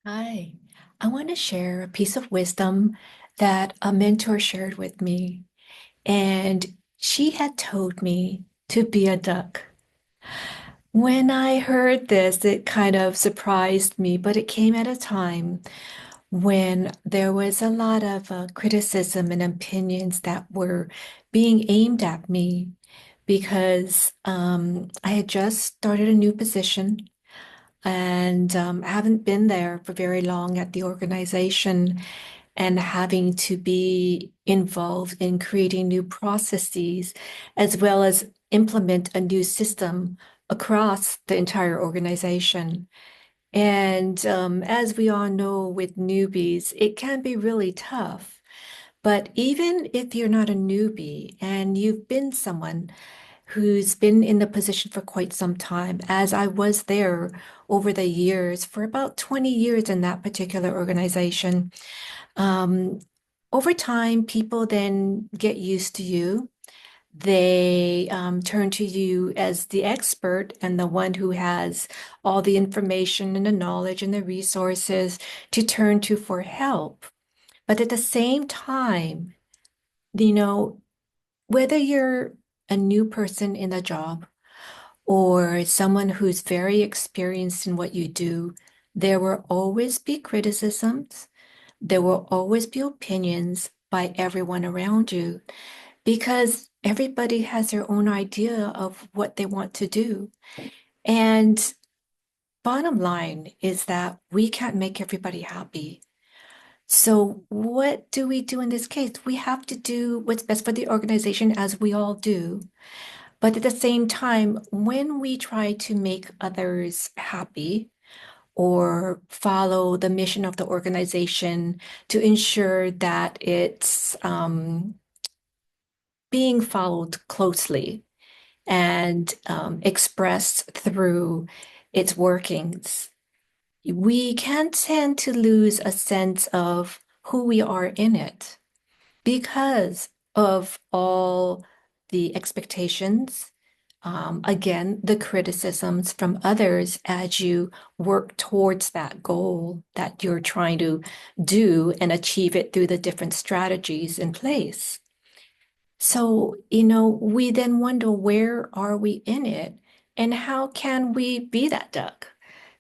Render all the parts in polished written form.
Hi, I want to share a piece of wisdom that a mentor shared with me. And she had told me to be a duck. When I heard this, it kind of surprised me, but it came at a time when there was a lot of criticism and opinions that were being aimed at me because I had just started a new position and haven't been there for very long at the organization and having to be involved in creating new processes as well as implement a new system across the entire organization. And as we all know with newbies, it can be really tough. But even if you're not a newbie and you've been someone who's been in the position for quite some time, as I was there over the years for about 20 years in that particular organization. Um, Over time, people then get used to you. They turn to you as the expert and the one who has all the information and the knowledge and the resources to turn to for help. But at the same time, you know, whether you're a new person in a job or someone who's very experienced in what you do, there will always be criticisms. There will always be opinions by everyone around you because everybody has their own idea of what they want to do. And bottom line is that we can't make everybody happy. So, what do we do in this case? We have to do what's best for the organization, as we all do. But at the same time, when we try to make others happy or follow the mission of the organization to ensure that it's being followed closely and expressed through its workings, we can tend to lose a sense of who we are in it because of all the expectations, again, the criticisms from others as you work towards that goal that you're trying to do and achieve it through the different strategies in place. So, we then wonder, where are we in it and how can we be that duck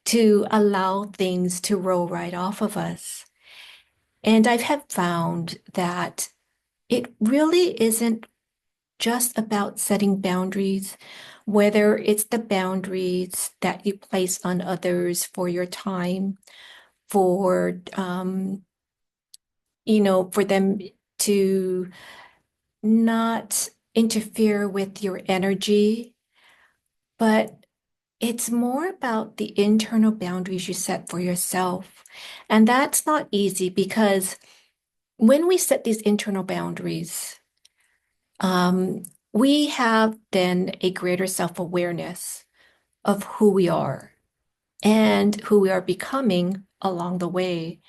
to allow things to roll right off of us? And I have found that it really isn't just about setting boundaries, whether it's the boundaries that you place on others for your time, for for them to not interfere with your energy, but it's more about the internal boundaries you set for yourself. And that's not easy because when we set these internal boundaries, um, we have then a greater self-awareness of who we are and who we are becoming along the way.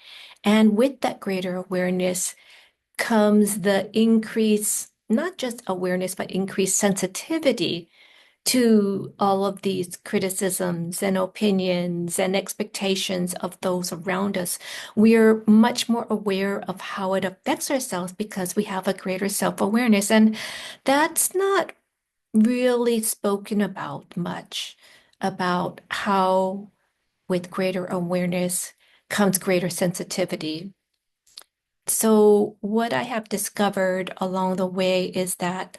And with that greater awareness comes the increase, not just awareness, but increased sensitivity to all of these criticisms and opinions and expectations of those around us. We're much more aware of how it affects ourselves because we have a greater self-awareness. And that's not really spoken about much, about how with greater awareness comes greater sensitivity. So, what I have discovered along the way is that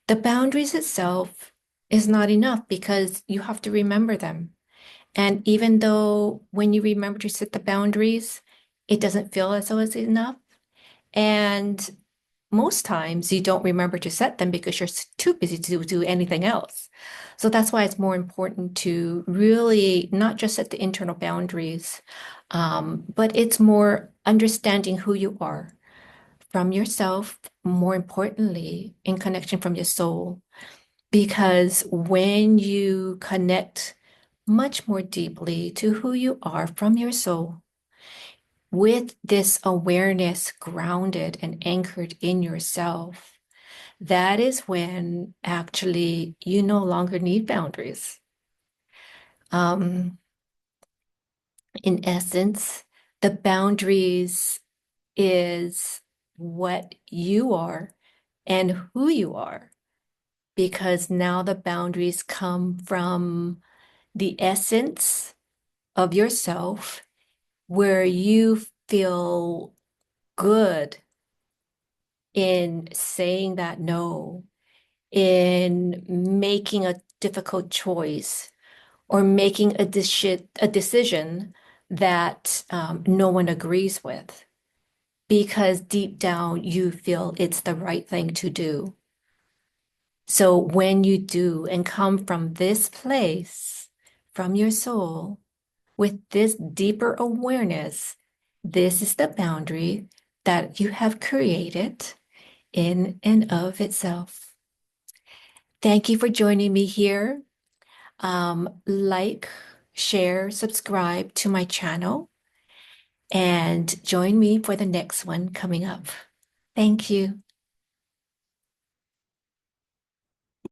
the boundaries itself is not enough because you have to remember them. And even though when you remember to set the boundaries, it doesn't feel as though it's enough. And most times you don't remember to set them because you're too busy to do anything else. So that's why it's more important to really not just set the internal boundaries, but it's more understanding who you are from yourself, more importantly, in connection from your soul. Because when you connect much more deeply to who you are from your soul, with this awareness grounded and anchored in yourself, that is when actually you no longer need boundaries. Um, in essence, The boundaries is what you are and who you are, because now the boundaries come from the essence of yourself where you feel good in saying that no, in making a difficult choice, or making a decision that no one agrees with, because deep down you feel it's the right thing to do. So when you do and come from this place, from your soul, with this deeper awareness, this is the boundary that you have created in and of itself. Thank you for joining me here. Like, share, subscribe to my channel, and join me for the next one coming up. Thank you.